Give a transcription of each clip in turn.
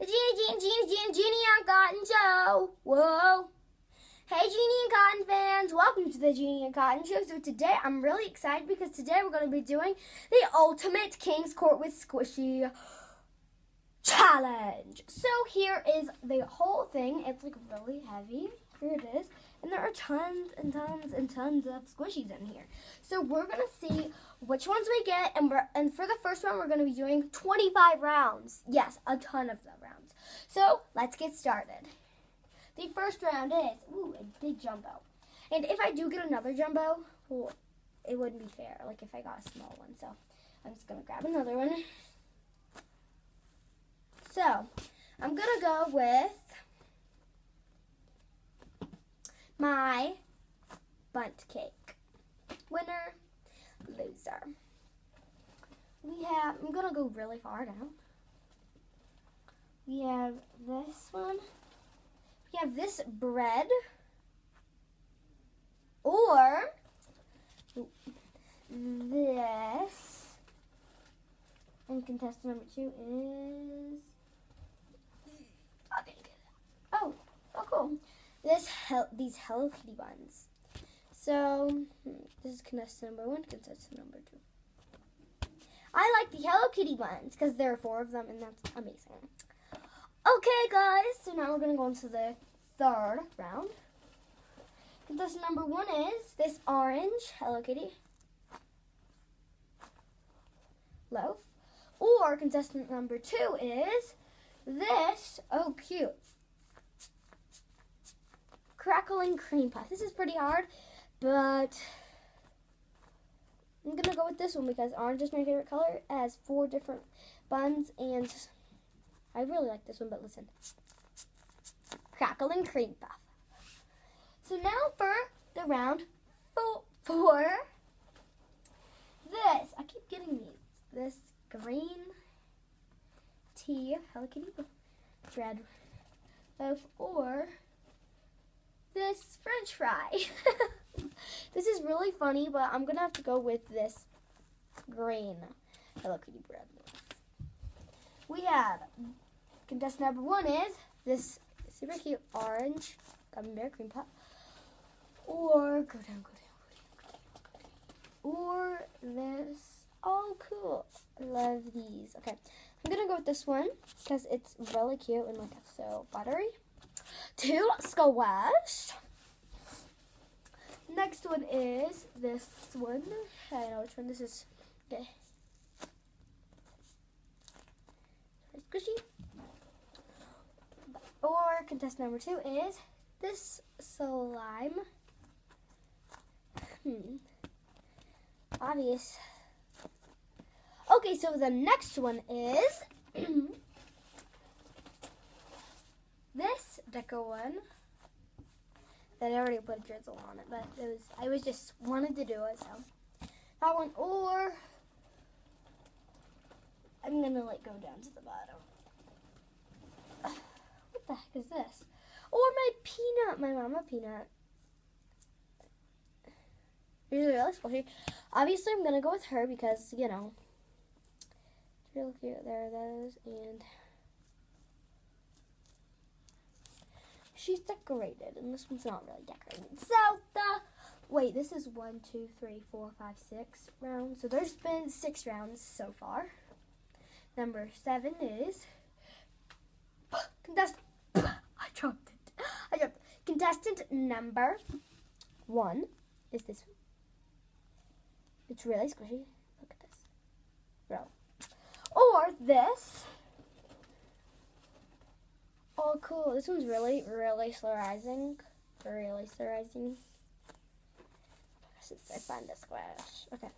Jeannie on Cotton Show. Whoa. Hey, Jeannie and Cotton fans. Welcome to the Jeannie and Cotton Show. So today, I'm really excited because today we're going to be doing the Ultimate King's Court with Squishy Challenge. So here is the whole thing. It's like really heavy. Here it is. And there are tons and tons and tons of squishies in here. So we're going to see which ones we get. And for the first round, we're going to be doing 25 rounds. Yes, a ton of the rounds. So let's get started. The first round is, a big jumbo. And if I do get another jumbo, well, it wouldn't be fair, like if I got a small one. So I'm just going to grab another one. So I'm going to go with my bunt cake. Winner, loser. I'm going to go really far down. We have this one. We have this bread. Or this. And contestant number 2 is... Oh, cool. These Hello Kitty buns. So, this is contestant number 1, contestant number 2. I like the Hello Kitty buns because there are 4 of them and that's amazing. Okay, guys, so now we're going to go into the third round. Contestant number 1 is this orange Hello Kitty loaf. Or contestant number 2 is this, oh cute, crackling cream puff. This is pretty hard, but I'm going to go with this one because orange is my favorite color. It has 4 different buns, and I really like this one, but listen. Crackling cream puff. So now for the round 4. This, I keep getting these. This green tea Hello Kitty bread loaf, or this French fry. This is really funny, but I'm going to have to go with this green Hello Kitty bread loaf. We have, contestant number 1 is this super cute orange gummy bear cream puff. Or, go down. Or this, oh cool, I love these. Okay, I'm going to go with this one because it's really cute and like it's so buttery. 2 squash. Next one is this one. I don't know which one this is. Okay. Squishy. Or contestant number 2 is this slime. Obvious. Okay, so the next one is this deco one. That I already put a drizzle on it, but I was just wanted to do it, so that one. Or I'm gonna like go down to the bottom. What the heck is this? Or my peanut, my mama peanut. These are really squishy. Obviously, I'm gonna go with her because you know it's real cute. There are those, and she's decorated, and this one's not really decorated. So wait, this is 1, 2, 3, 4, 5, 6 rounds. So there's been 6 rounds so far. Number 7 is contestant. I dropped it. Contestant number 1 is this one. It's really squishy. Look at this. Bro. Or this. Oh, cool. This one's really slurrizing. Really slurrizing. It's so fun to squish. Okay.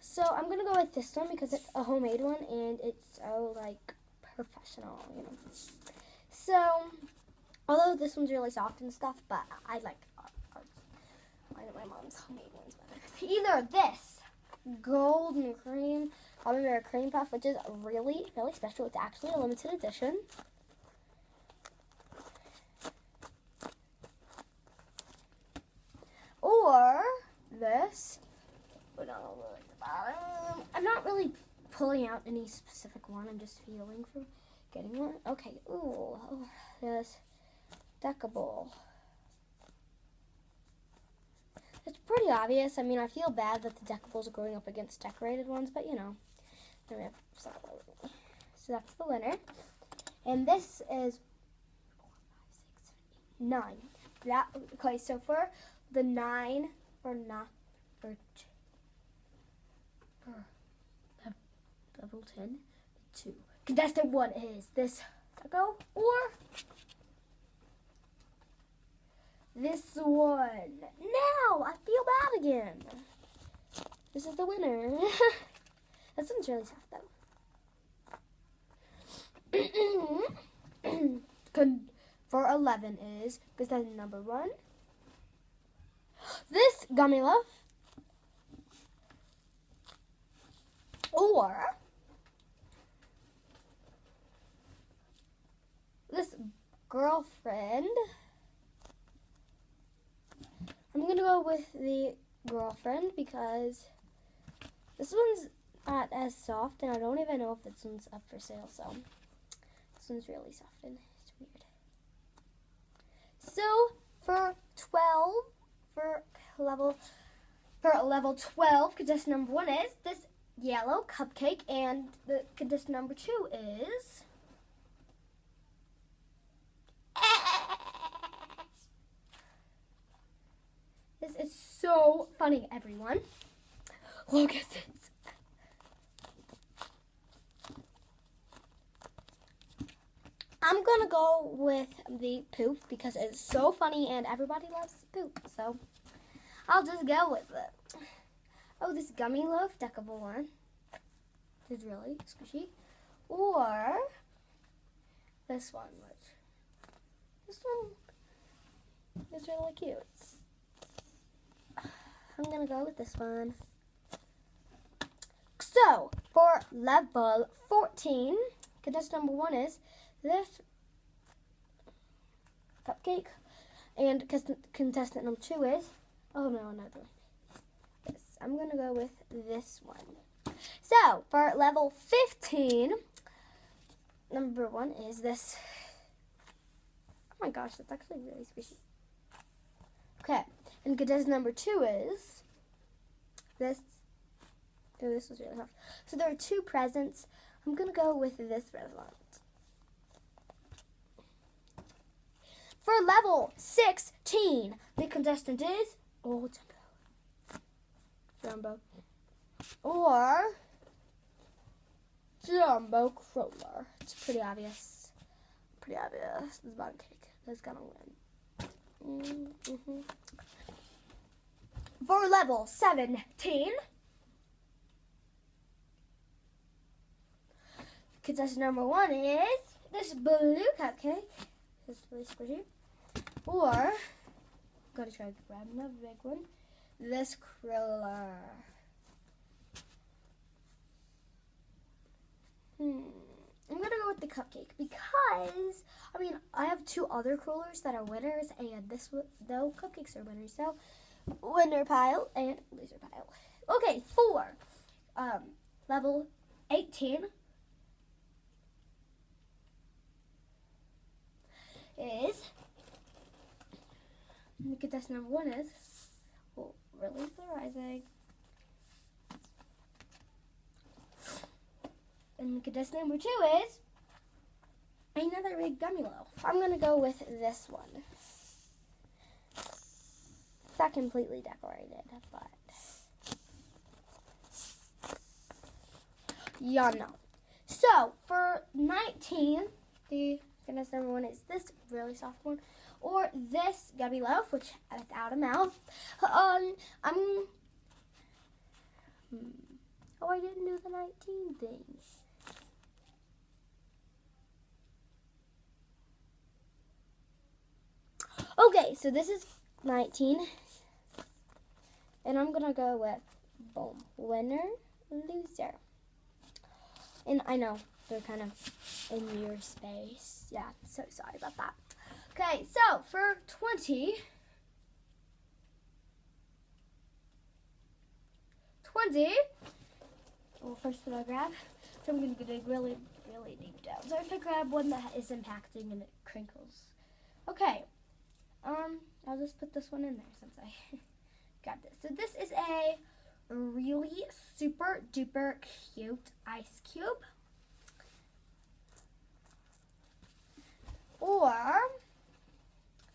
So I'm going to go with this one because it's a homemade one and it's so, like, professional, you know. So, although this one's really soft and stuff, but I like ours. I know my mom's homemade one's better. Either this golden cream gummy bear cream puff, which is really special. It's actually a limited edition. Or this. Put on over at the bottom. I'm not really pulling out any specific one. I'm just feeling for getting one. Okay. Ooh, this deckable. It's pretty obvious. I mean, I feel bad that the deckables are going up against decorated ones, but you know. Then we have so that's the winner. And this is 9. That okay, so for the 9 for level 10, 2. Contestant 1 is this deco or this one. Now I feel bad again. This is the winner. This one's really soft though. For 11 is, because that's number 1. This gummy loaf. Or this girlfriend. I'm going to go with the girlfriend because this one's not as soft, and I don't even know if this one's up for sale, so this one's really soft and it's weird. So for level 12, contestant number 1 is this yellow cupcake, and the contestant number 2 is this is so funny, everyone. Look at this. I'm gonna go with the poop because it's so funny and everybody loves poop, so I'll just go with it. Oh, this gummy loaf deckable one is really squishy. Or this one, this one is really cute. I'm gonna go with this one. So for level 14, contestant number 1 is this cupcake, and contestant number 2 is, oh no, another this. I'm gonna go with this one. So for level 15, number 1 is this. Oh my gosh, that's actually really squishy. Okay, and contestant number 2 is this. Oh, this was really soft. So there are 2 presents. I'm gonna go with this present. For level 16, the contestant is Jumbo. Or Jumbo Crawler. It's pretty obvious. Pretty obvious. This bun cake is gonna win. For level 17, contestant number 1 is this blue cupcake. It's really squishy. Or, gotta try to grab another big one. This crawler. I'm gonna go with the cupcake because, I mean, I have 2 other crawlers that are winners, and though cupcakes are winners. So, winner pile and loser pile. Okay, for level 18 is, contestant number 1 is, well, really polarizing. And contestant number 2 is another big gummy loaf. I'm gonna go with this one. It's not completely decorated, but yeah, no. So for 19, the contestant number 1 is this really soft one, or this gummy loaf, which without a mouth. Oh, I didn't do the 19 thing. Okay, so this is 19, and I'm gonna go with boom, winner, loser. And I know they're kind of in your space. Yeah, so sorry about that. Okay, so for 20, well, first what I grab, so I'm gonna get a really really deep down. So if I grab one that is impacting and it crinkles. Okay. I'll just put this one in there since I got this. So this is a really super duper cute ice cube. Or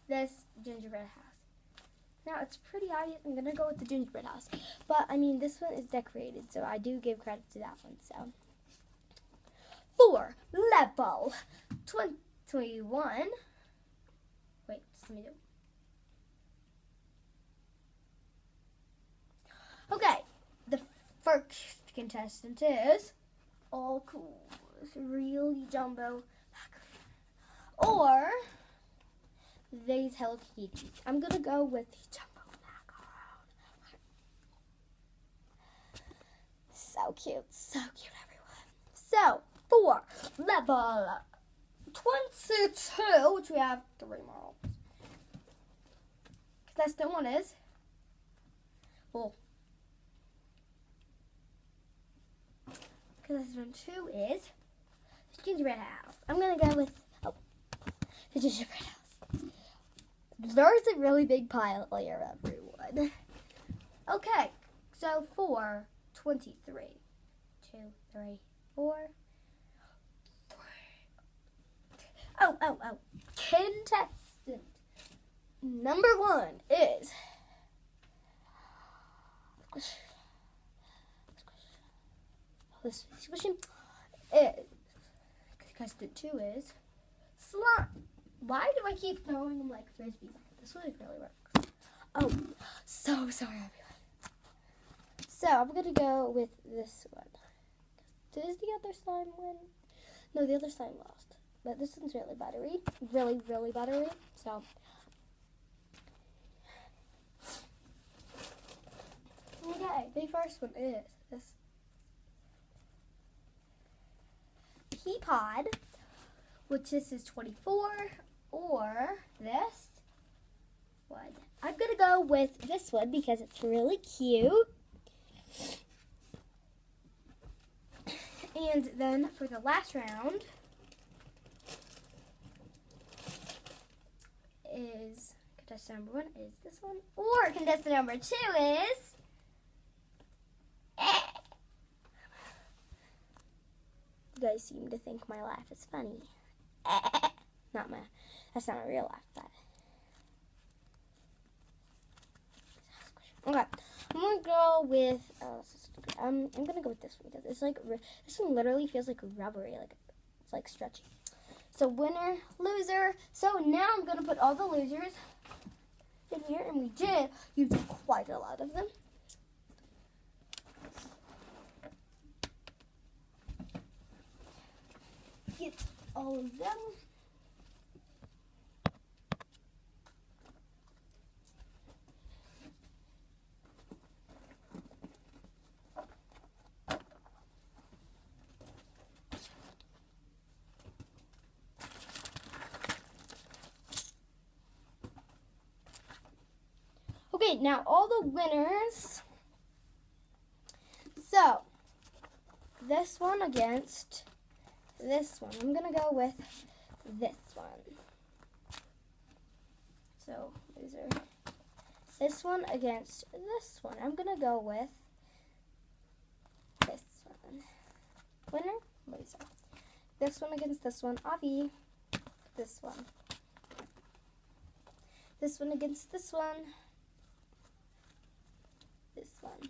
this gingerbread house. Now it's pretty obvious. I'm gonna go with the gingerbread house. But I mean this one is decorated, so I do give credit to that one. So 4 level 21. Wait, just let me do. Okay, the first contestant is all cool. It's really jumbo. Or these Hello Kitty. I'm gonna go with the jumbo macaron. So cute, everyone. So 4 level 22, which we have 3 more. Contestant 1 is Contestant 2 is gingerbread house. I'm gonna go with the gingerbread house. There's a really big pile here, everyone. Okay, so 4, 23. 2, 3, 4. Oh. Contestant number 1 is Squishy. Contestant 2 is slime. Why do I keep throwing them like frisbees? This one really works. Oh, so sorry, everyone. So I'm gonna go with this one. Does the other slime win? No, the other slime lost. But this one's really buttery. Really buttery. So okay, the first one is this pea pod, which this is 24, or this one. I'm gonna go with this one because it's really cute. And then for the last round is contestant number 1 is this one, or contestant number 2 is you guys seem to think my laugh is funny. That's not my real laugh, but okay. I'm gonna go with I'm gonna go with this one because it's like this one literally feels like rubbery, like it's like stretchy. So winner, loser. So now I'm gonna put all the losers in here, and we did use quite a lot of them. Get all of them. Okay, now all the winners. So, this one against this one. I'm going to go with this one. So, loser. This one against this one. I'm going to go with this one. Winner, loser. This one against this one, Avi. This one. This one against this one. This one.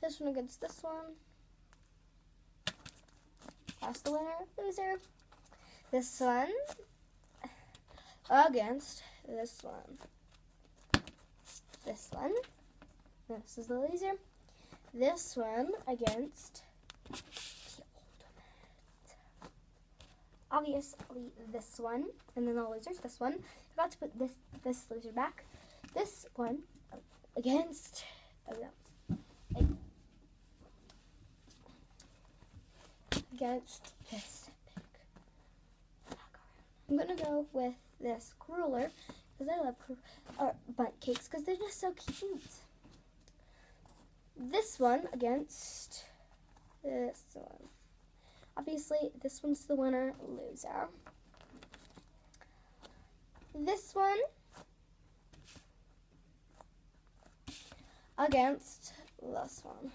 This one against this one. That's the winner, loser. This one against this one. This one. This is the loser. This one against the ultimate. Obviously this one. And then the losers, this one. I forgot to put this loser back. This one against against this pink macaron. I'm gonna go with this cruller because I love bundt cakes because they're just so cute. This one against this one. Obviously, this one's the winner, loser. This one against this one.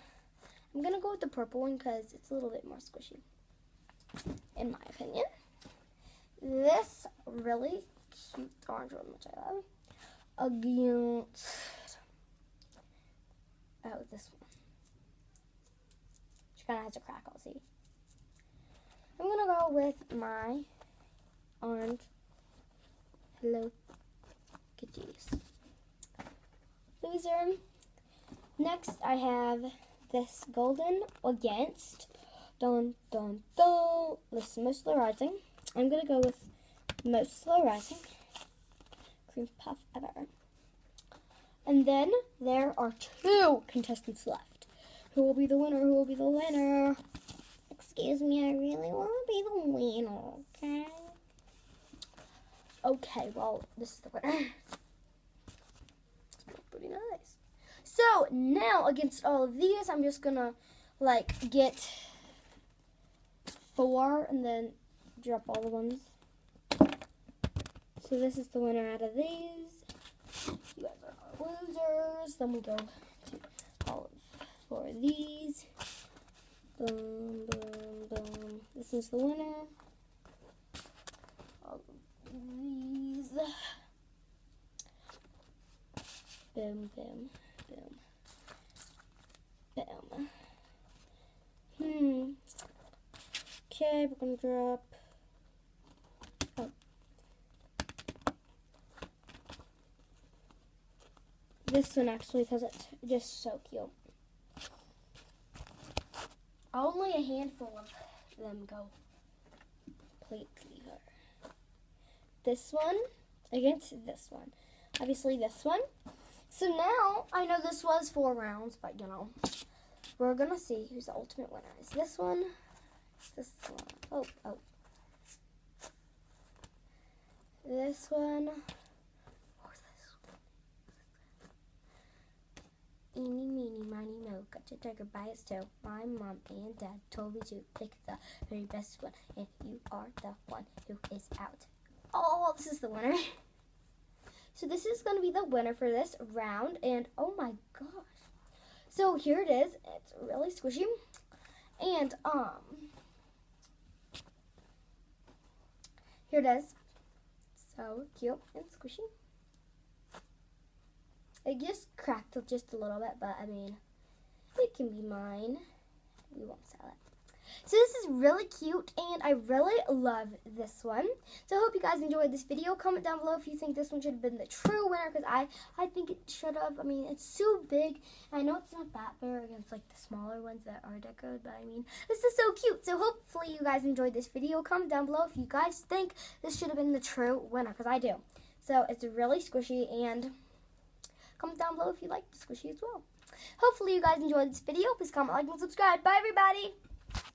I'm going to go with the purple one because it's a little bit more squishy, in my opinion. This really cute orange one, which I love, against this one. She kind of has a crack, I'll see. I'm going to go with my orange Hello Kitties. Loser. Next, I have this golden against dun dun dun. This is most slow rising. I'm gonna go with most slow rising cream puff ever. And then there are 2 contestants left. Who will be the winner? Who will be the winner? Excuse me, I really want to be the winner. Okay. Okay, well, this is the winner. It's pretty nice. So, now, against all of these, I'm just gonna, like, get 4 and then drop all the ones. So, this is the winner out of these. You guys are our losers. Then we go to all of 4 of these. Boom, boom, boom. This is the winner. All of these. Boom, boom, boom, boom. Okay, we're gonna drop. Oh. This one actually, because it's just so cute. Only a handful of them go completely her. This one against this one. Obviously this one. So now, I know this was 4 rounds, but you know, we're going to see who's the ultimate winner. Is this one? Is this one? Oh, oh. This one. Or this one? Eeny, meeny, miny, mo. Got your tiger by his toe. My mom and dad told me to pick the very best one. And you are the one who is out. Oh, this is the winner. So this is going to be the winner for this round, and oh my gosh. So here it is. It's really squishy, and here it is. So cute and squishy. It just cracked just a little bit, but I mean, it can be mine. We won't sell it. So this is really cute, and I really love this one. So I hope you guys enjoyed this video. Comment down below if you think this one should have been the true winner, because I think it should have. I mean, it's so big. I know it's not that big against like the smaller ones that are decorated, but I mean, this is so cute. So hopefully you guys enjoyed this video. Comment down below if you guys think this should have been the true winner, because I do. So it's really squishy, and comment down below if you like the squishy as well. Hopefully you guys enjoyed this video. Please comment, like, and subscribe. Bye, everybody.